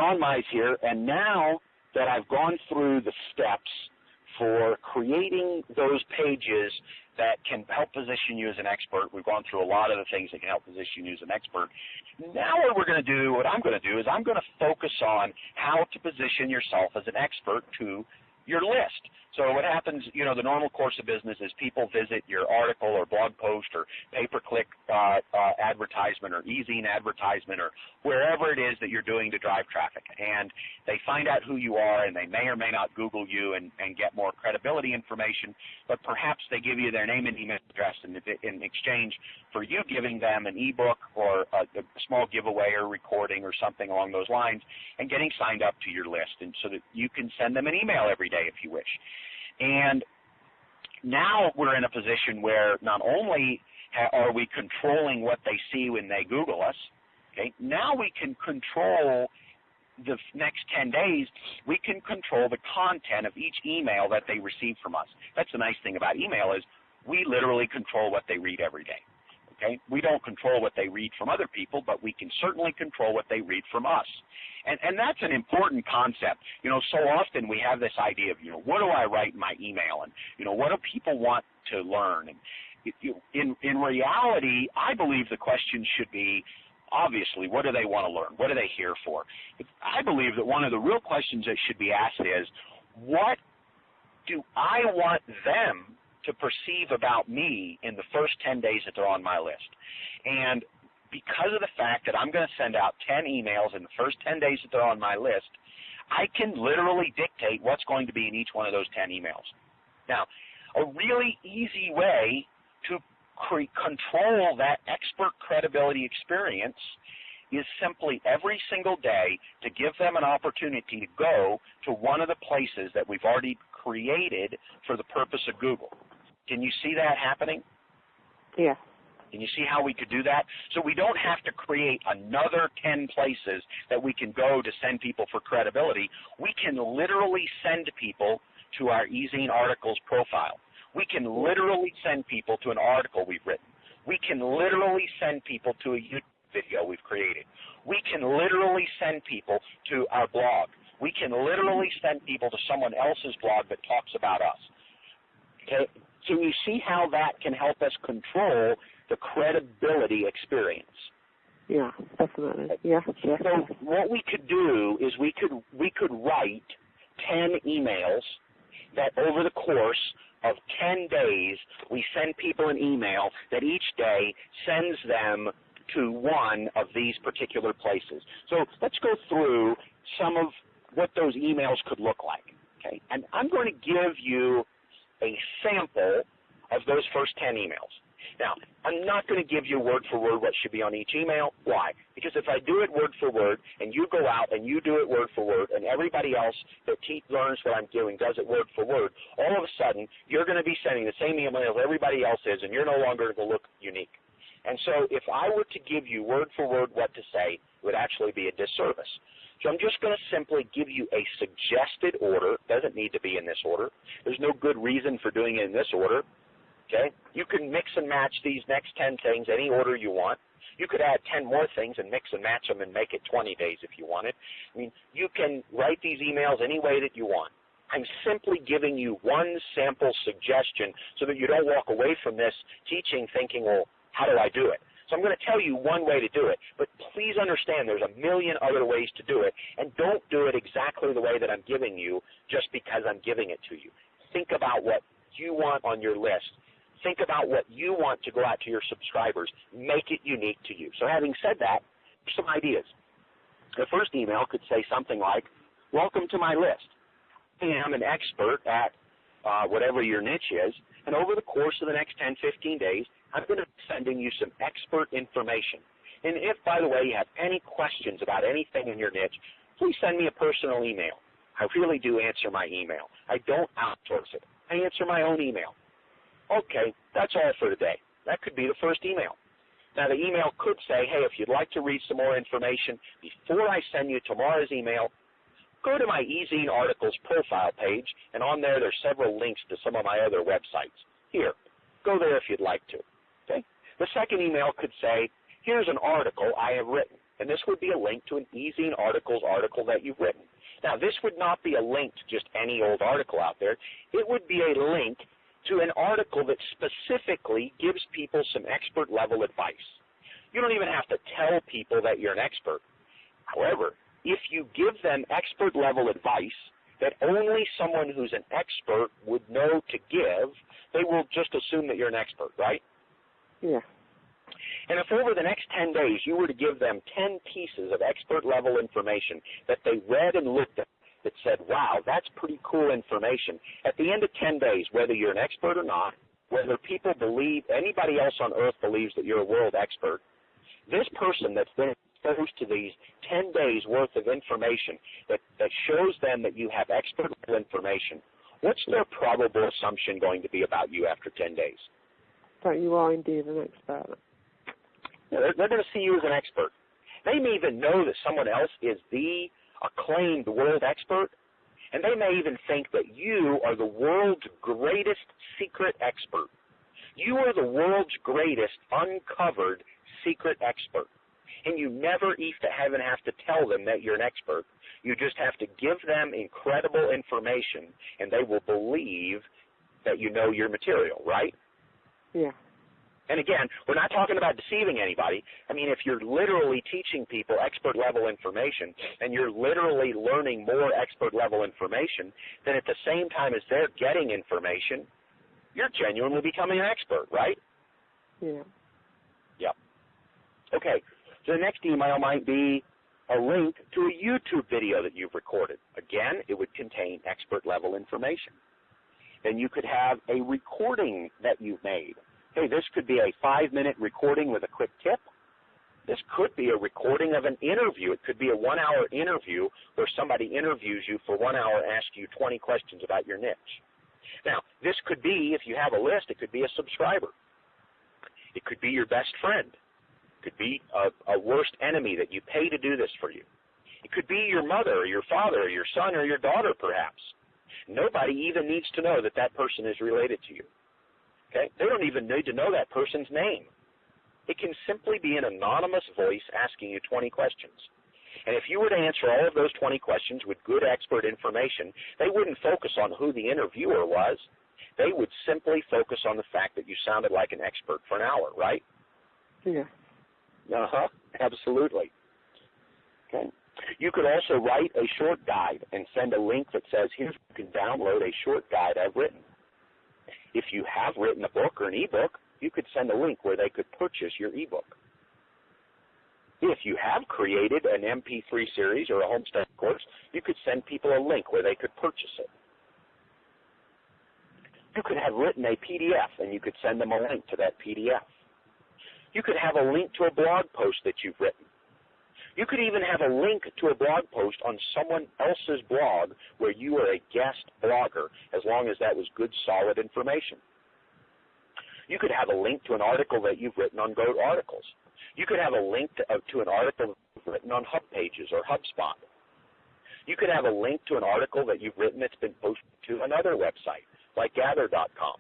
John Mize here, and now that I've gone through the steps for creating those pages that can help position you as an expert, we've gone through a lot of the things that can help position you as an expert. Now what I'm going to do is I'm going to focus on how to position yourself as an expert to your list. So what happens, you know, the normal course of business is people visit your article or blog post or pay-per-click advertisement or e-zine advertisement or wherever it is that you're doing to drive traffic. And they find out who you are, and they may or may not Google you and get more credibility information, but perhaps they give you their name and email address in exchange for you giving them an e-book or a small giveaway or recording or something along those lines and getting signed up to your list, and so that you can send them an email every day if you wish. And now we're in a position where not only are we controlling what they see when they Google us, okay, now we can control the next 10 days, we can control the content of each email that they receive from us. That's the nice thing about email is we literally control what they read every day. Okay? We don't control what they read from other people, but we can certainly control what they read from us. And that's an important concept. You know, so often we have this idea of, you know, what do I write in my email? And, you know, what do people want to learn? And in reality, I believe the question should be, obviously, what do they want to learn? What are they here for? I believe that one of the real questions that should be asked is, what do I want them to perceive about me in the first 10 days that they're on my list? And because of the fact that I'm going to send out 10 emails in the first 10 days that they're on my list, I can literally dictate what's going to be in each one of those 10 emails. Now, a really easy way to control that expert credibility experience is simply every single day to give them an opportunity to go to one of the places that we've already created for the purpose of Google. Can you see that happening? Yeah. Can you see how we could do that? So we don't have to create another 10 places that we can go to send people for credibility. We can literally send people to our e-zine articles profile. We can literally send people to an article we've written. We can literally send people to a YouTube video we've created. We can literally send people to our blog. We can literally send people to someone else's blog that talks about us. Okay? So you see how that can help us control the credibility experience. Yeah, definitely. Yeah. So what we could do is we could write 10 emails that over the course of 10 days we send people an email that each day sends them to one of these particular places. So let's go through some of what those emails could look like. Okay? And I'm going to give you a sample of those first 10 emails. Now, I'm not going to give you word for word what should be on each email. Why? Because if I do it word for word, and you go out and you do it word for word, and everybody else that learns what I'm doing does it word for word, all of a sudden, you're going to be sending the same email everybody else is, and you're no longer going to look unique. And so if I were to give you word for word what to say, it would actually be a disservice. So I'm just going to simply give you a suggested order. It doesn't need to be in this order. There's no good reason for doing it in this order. Okay? You can mix and match these next 10 things any order you want. You could add 10 more things and mix and match them and make it 20 days if you wanted. I mean, you can write these emails any way that you want. I'm simply giving you one sample suggestion so that you don't walk away from this teaching thinking, well, how do I do it? So I'm going to tell you one way to do it, but please understand there's a million other ways to do it, and don't do it exactly the way that I'm giving you just because I'm giving it to you. Think about what you want on your list. Think about what you want to go out to your subscribers. Make it unique to you. So having said that, some ideas. The first email could say something like, welcome to my list. I am an expert at whatever your niche is, and over the course of the next 10, 15 days, I'm going to be sending you some expert information. And if, by the way, you have any questions about anything in your niche, please send me a personal email. I really do answer my email. I don't outsource it. I answer my own email. Okay, that's all for today. That could be the first email. Now, the email could say, hey, if you'd like to read some more information, before I send you tomorrow's email, go to my e-zine articles profile page, and on there, there's several links to some of my other websites. Here, go there if you'd like to. Okay? The second email could say, here's an article I have written. And this would be a link to an Easy in Articles article that you've written. Now, this would not be a link to just any old article out there. It would be a link to an article that specifically gives people some expert-level advice. You don't even have to tell people that you're an expert. However, if you give them expert-level advice that only someone who's an expert would know to give, they will just assume that you're an expert, right? Yeah. And if over the next 10 days you were to give them 10 pieces of expert-level information that they read and looked at that said, wow, that's pretty cool information, at the end of 10 days, whether you're an expert or not, whether people believe, anybody else on earth believes that you're a world expert, this person that's been exposed to these 10 days worth of information that shows them that you have expert-level information, what's their probable assumption going to be about you after 10 days? That you are indeed an expert. They're going to see you as an expert. They may even know that someone else is the acclaimed world expert, and they may even think that you are the world's greatest secret expert. You are the world's greatest uncovered secret expert, and you never even have to tell them that you're an expert. You just have to give them incredible information, and they will believe that you know your material, right? Yeah. And again, we're not talking about deceiving anybody. I mean, if you're literally teaching people expert-level information and you're literally learning more expert-level information, then at the same time as they're getting information, you're genuinely becoming an expert, right? Yeah. Yep. Okay, so the next email might be a link to a YouTube video that you've recorded. Again, it would contain expert-level information. Then you could have a recording that you've made. Hey, this could be a 5-minute recording with a quick tip. This could be a recording of an interview. It could be a 1-hour interview where somebody interviews you for 1 hour and asks you 20 questions about your niche. Now, this could be, if you have a list, it could be a subscriber. It could be your best friend. It could be a worst enemy that you pay to do this for you. It could be your mother or your father or your son or your daughter, perhaps. Nobody even needs to know that that person is related to you. Okay? They don't even need to know that person's name. It can simply be an anonymous voice asking you 20 questions. And if you were to answer all of those 20 questions with good expert information, they wouldn't focus on who the interviewer was. They would simply focus on the fact that you sounded like an expert for an hour, right? Yeah. Uh-huh, absolutely. Okay. You could also write a short guide and send a link that says, here you can download a short guide I've written. If you have written a book or an ebook, you could send a link where they could purchase your ebook. If you have created an MP3 series or a homestead course, you could send people a link where they could purchase it. You could have written a PDF and you could send them a link to that PDF. You could have a link to a blog post that you've written. You could even have a link to a blog post on someone else's blog where you are a guest blogger, as long as that was good, solid information. You could have a link to an article that you've written on Go Articles. You could have a link to an article that you've written on Hub Pages or HubSpot. You could have a link to an article that you've written that's been posted to another website, like Gather.com.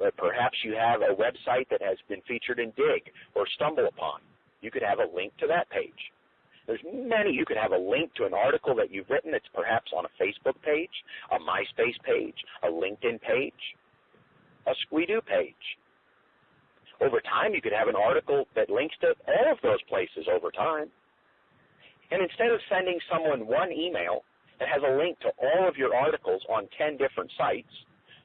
But perhaps you have a website that has been featured in Dig or StumbleUpon. You could have a link to that page. There's many. You could have a link to an article that you've written that's perhaps on a Facebook page, a MySpace page, a LinkedIn page, a Squidoo page. Over time, you could have an article that links to all of those places over time. And instead of sending someone one email that has a link to all of your articles on 10 different sites,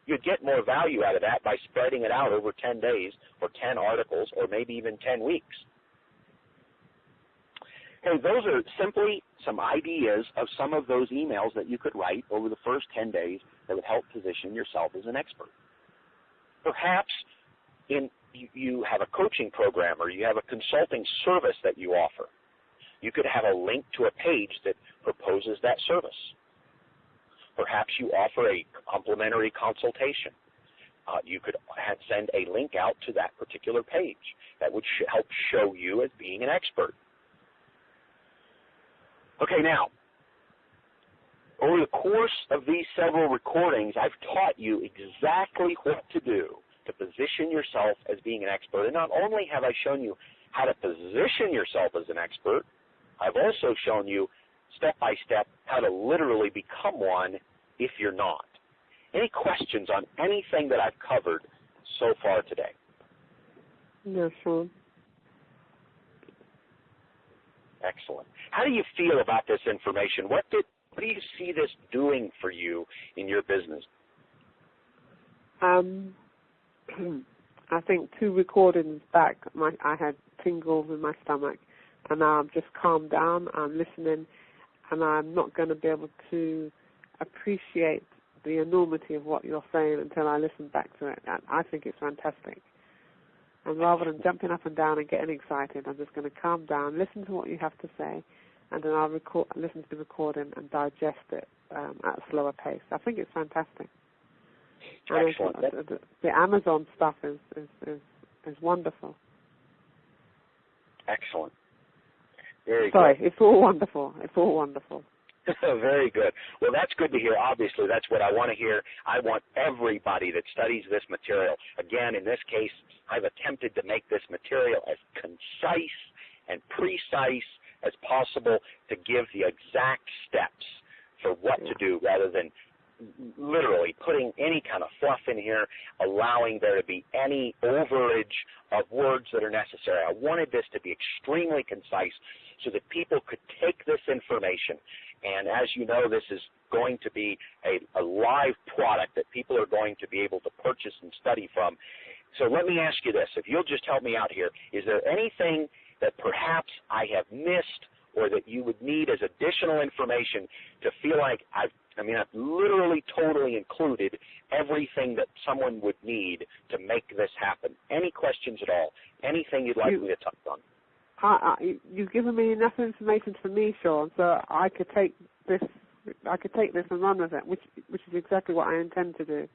you'd get more value out of that by spreading it out over 10 days or 10 articles or maybe even 10 weeks. Hey, those are simply some ideas of some of those emails that you could write over the first 10 days that would help position yourself as an expert. Perhaps you have a coaching program or you have a consulting service that you offer. You could have a link to a page that proposes that service. Perhaps you offer a complimentary consultation. You could send a link out to that particular page that would help show you as being an expert. Okay, now, over the course of these several recordings, I've taught you exactly what to do to position yourself as being an expert. And not only have I shown you how to position yourself as an expert. I've also shown you step by step how to literally become one if you're not. Any questions on anything that I've covered so far today? No, Sean. Excellent. How do you feel about this information? What do you see this doing for you in your business? I think 2 recordings back, I had tingles in my stomach, and now I'm just calmed down. I'm listening, and I'm not going to be able to appreciate the enormity of what you're saying until I listen back to it. I think it's fantastic. And rather than jumping up and down and getting excited, I'm just going to calm down, listen to what you have to say, and then I'll listen to the recording and digest it at a slower pace. I think it's fantastic. Excellent. The Amazon stuff is wonderful. Excellent. Very Sorry, good. it's all wonderful. It's all wonderful. Very good. Well, that's good to hear. Obviously, that's what I want to hear. I want everybody that studies this material. Again, in this case, I've attempted to make this material as concise and precise as possible to give the exact steps for what to do rather than literally putting any kind of fluff in here, allowing there to be any overage of words that are necessary. I wanted this to be extremely concise so that people could take this information. And as you know, this is going to be a live product that people are going to be able to purchase and study from. So let me ask you this. If you'll just help me out here, is there anything that perhaps I have missed or that you would need as additional information to feel like I've literally totally included everything that someone would need to make this happen? Any questions at all? Anything you'd like me to touch on? You've given me enough information for me, Sean, so I could take this and run with it, which is exactly what I intend to do.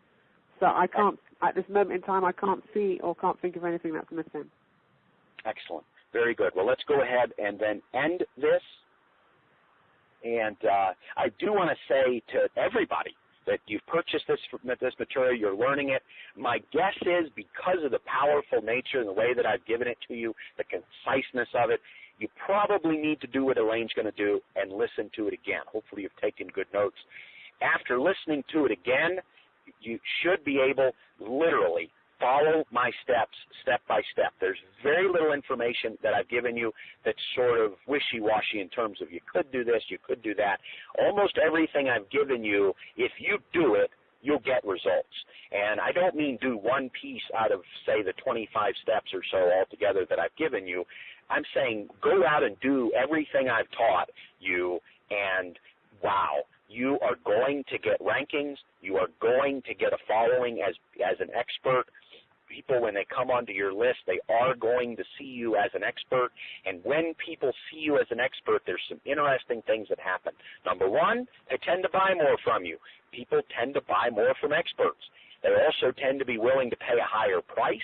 So I can't, at this moment in time, I can't see or can't think of anything that's missing. Excellent. Very good. Well, let's go ahead and then end this. And I do want to say to everybody that you've purchased this material, you're learning it. My guess is because of the powerful nature and the way that I've given it to you, the conciseness of it, you probably need to do what Elaine's going to do and listen to it again. Hopefully you've taken good notes. After listening to it again, you should be able literally follow my steps step by step. There's very little information that I've given you that's sort of wishy-washy in terms of you could do this, you could do that. Almost everything I've given you, if you do it, you'll get results. And I don't mean do one piece out of, say, the 25 steps or so altogether that I've given you. I'm saying go out and do everything I've taught you, and wow, you are going to get rankings. You are going to get a following as an expert. People, when they come onto your list, they are going to see you as an expert. And when people see you as an expert, there's some interesting things that happen. Number one, they tend to buy more from you. People tend to buy more from experts. They also tend to be willing to pay a higher price.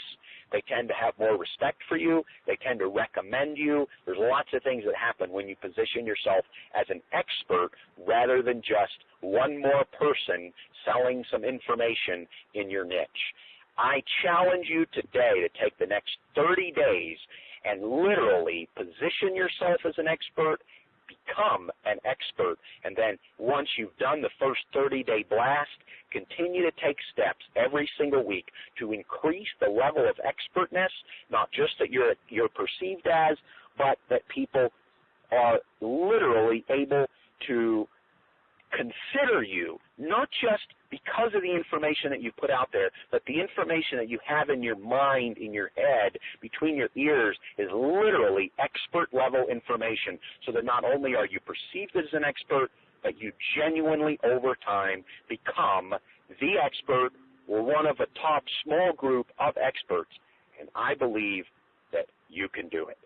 They tend to have more respect for you. They tend to recommend you. There's lots of things that happen when you position yourself as an expert rather than just one more person selling some information in your niche. I challenge you today to take the next 30 days and literally position yourself as an expert, become an expert, and then once you've done the first 30-day blast, continue to take steps every single week to increase the level of expertness, not just that you're perceived as, but that people are literally able to consider you, not just because of the information that you put out there, but the information that you have in your mind, in your head, between your ears is literally expert-level information, so that not only are you perceived as an expert, but you genuinely, over time, become the expert or one of a top small group of experts, and I believe that you can do it.